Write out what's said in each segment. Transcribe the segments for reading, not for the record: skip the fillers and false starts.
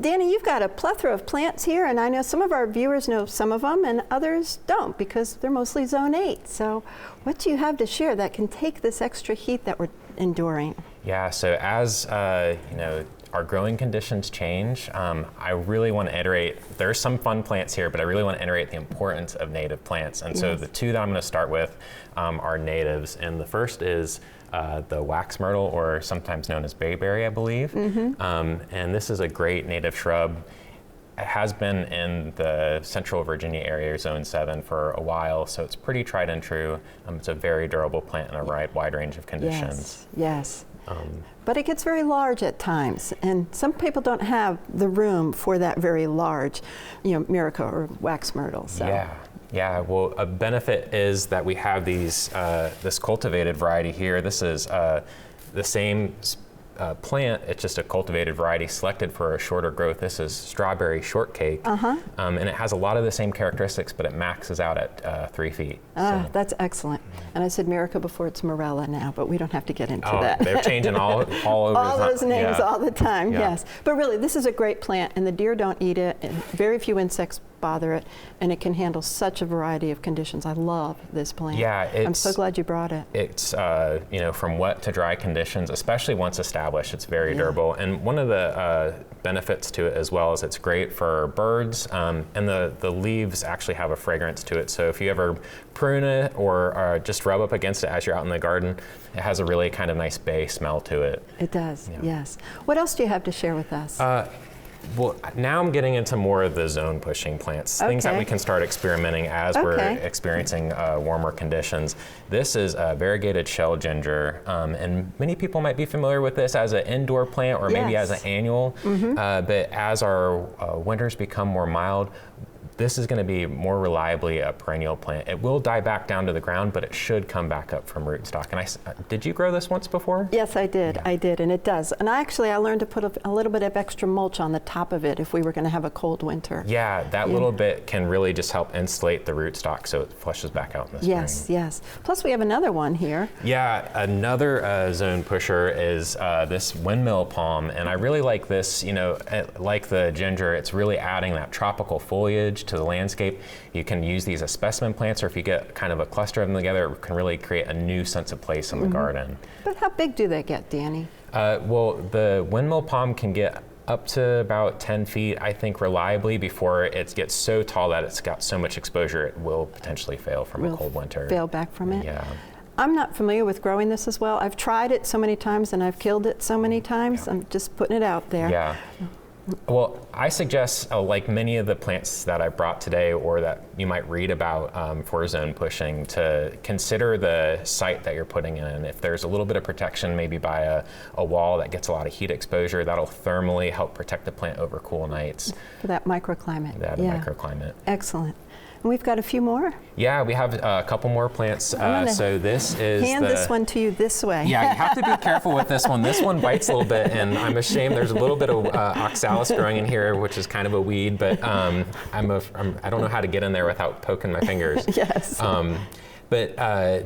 Danny, you've got a plethora of plants here, and I know some of our viewers know some of them and others don't because they're mostly Zone 8. So what do you have to share that can take this extra heat that we're enduring? Yeah, so as our growing conditions change, I really want to iterate, there's some fun plants here, but I really want to iterate the importance of native plants. And so the two that I'm going to start with are natives. And the first is the wax myrtle, or sometimes known as bayberry, I believe. And this is a great native shrub. It has been in the Central Virginia area, Zone 7, for a while, so it's pretty tried and true. It's a very durable plant in a wide range of conditions. Yes. But it gets very large at times, and some people don't have the room for that very large, Miraca or wax myrtle. So. Yeah. Well, a benefit is that we have these this cultivated variety here. This is the same plant. It's just a cultivated variety selected for a shorter growth. This is strawberry shortcake, and it has a lot of the same characteristics, but it maxes out at 3 feet. That's excellent. And I said Miraca before, it's Morella now, but we don't have to get into that. They're changing all over. All those names all the time, yes. But really, this is a great plant, and the deer don't eat it, and very few insects bother it, and it can handle such a variety of conditions. I love this plant. Yeah, I'm so glad you brought it. It's from wet to dry conditions, especially once established, it's very durable. And one of the benefits to it as well is it's great for birds, and the leaves actually have a fragrance to it. So if you ever prune it or just rub up against it as you're out in the garden, it has a really kind of nice bay smell to it. It does, yes. What else do you have to share with us? Well, now I'm getting into more of the zone pushing plants, things that we can start experimenting as we're experiencing warmer conditions. This is variegated shell ginger, and many people might be familiar with this as an indoor plant or maybe as an annual, but as our winters become more mild, this is going to be more reliably a perennial plant. It will die back down to the ground, but it should come back up from rootstock. And did you grow this once before? Yes, I did. I did, and it does. And I learned to put a little bit of extra mulch on the top of it if we were going to have a cold winter. Yeah, that little bit can really just help insulate the rootstock so it flushes back out in the spring. Yes. Plus, we have another one here. Yeah, another zone pusher is this windmill palm, and I really like this. Like the ginger, it's really adding that tropical foliage to the landscape. You can use these as specimen plants, or if you get kind of a cluster of them together, it can really create a new sense of place in the garden. But how big do they get, Danny? Well, the windmill palm can get up to about 10 feet, I think, reliably before it gets so tall that it's got so much exposure it will potentially fail from a cold winter. Fail back from it? Yeah. I'm not familiar with growing this as well. I've tried it so many times and I've killed it so many times. I'm just putting it out there. Yeah. Well, I suggest, like many of the plants that I brought today or that you might read about for zone pushing, to consider the site that you're putting in. If there's a little bit of protection, maybe by a wall that gets a lot of heat exposure, that'll thermally help protect the plant over cool nights. For that microclimate. Microclimate. Excellent. And we've got a few more? Yeah, we have a couple more plants. So this is hand this one to you this way. Yeah, you have to be careful with this one. This one bites a little bit, and I'm ashamed there's a little bit of oxalis growing in here, which is kind of a weed, but I don't know how to get in there without poking my fingers. Yes. But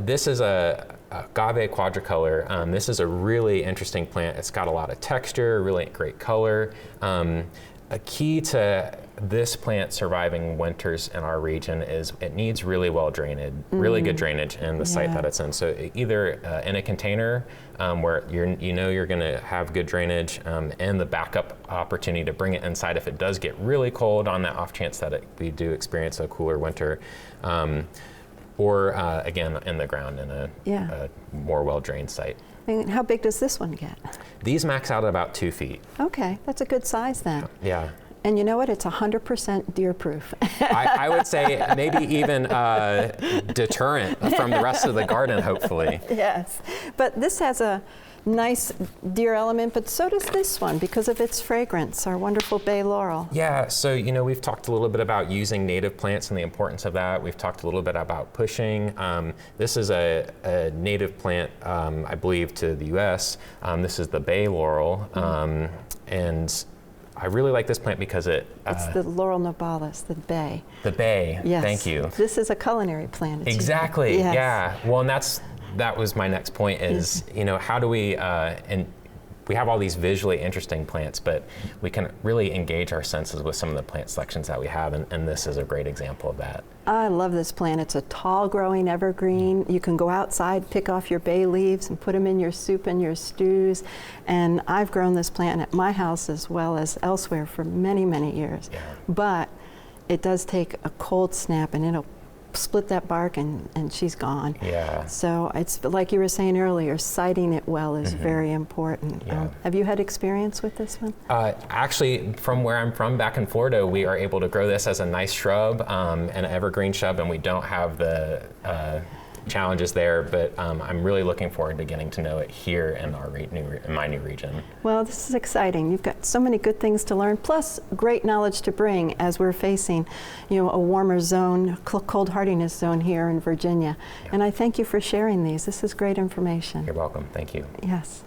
this is a agave quadricolor. This is a really interesting plant. It's got a lot of texture, really great color. A key to this plant surviving winters in our region is it needs really well drained, really good drainage in the site that it's in. So either in a container where you're going to have good drainage, and the backup opportunity to bring it inside if it does get really cold on that off chance that we do experience a cooler winter. Or again, in the ground in a more well-drained site. And how big does this one get? These max out at about 2 feet. Okay, that's a good size then. Yeah. And you know what? It's 100% deer-proof. I would say maybe even deterrent from the rest of the garden, hopefully. Yes, but this has a nice deer element, but so does this one because of its fragrance, our wonderful bay laurel. Yeah, so we've talked a little bit about using native plants and the importance of that. We've talked a little bit about pushing. This is a native plant, I believe, to the U.S. This is the bay laurel, and I really like this plant because it's the Laurel nobilis, the bay. The bay, yes. Thank you. This is a culinary plant. Exactly, yes. Yeah. Well, and that was my next point is, how do we we have all these visually interesting plants, but we can really engage our senses with some of the plant selections that we have, and this is a great example of that. I love this plant. It's a tall growing evergreen. You can go outside, pick off your bay leaves and put them in your soup and your stews. And I've grown this plant at my house as well as elsewhere for many, many years. Yeah. But it does take a cold snap and it'll split that bark and she's gone. Yeah. So it's like you were saying earlier, siting it well is very important. Yeah. Have you had experience with this one? Actually, from where I'm from back in Florida, we are able to grow this as a nice shrub, an evergreen shrub, and we don't have the challenges there, but I'm really looking forward to getting to know it here in our in my new region. Well, this is exciting. You've got so many good things to learn, plus great knowledge to bring as we're facing, a warmer zone, cold hardiness zone here in Virginia. Yeah. And I thank you for sharing these. This is great information. You're welcome. Thank you. Yes.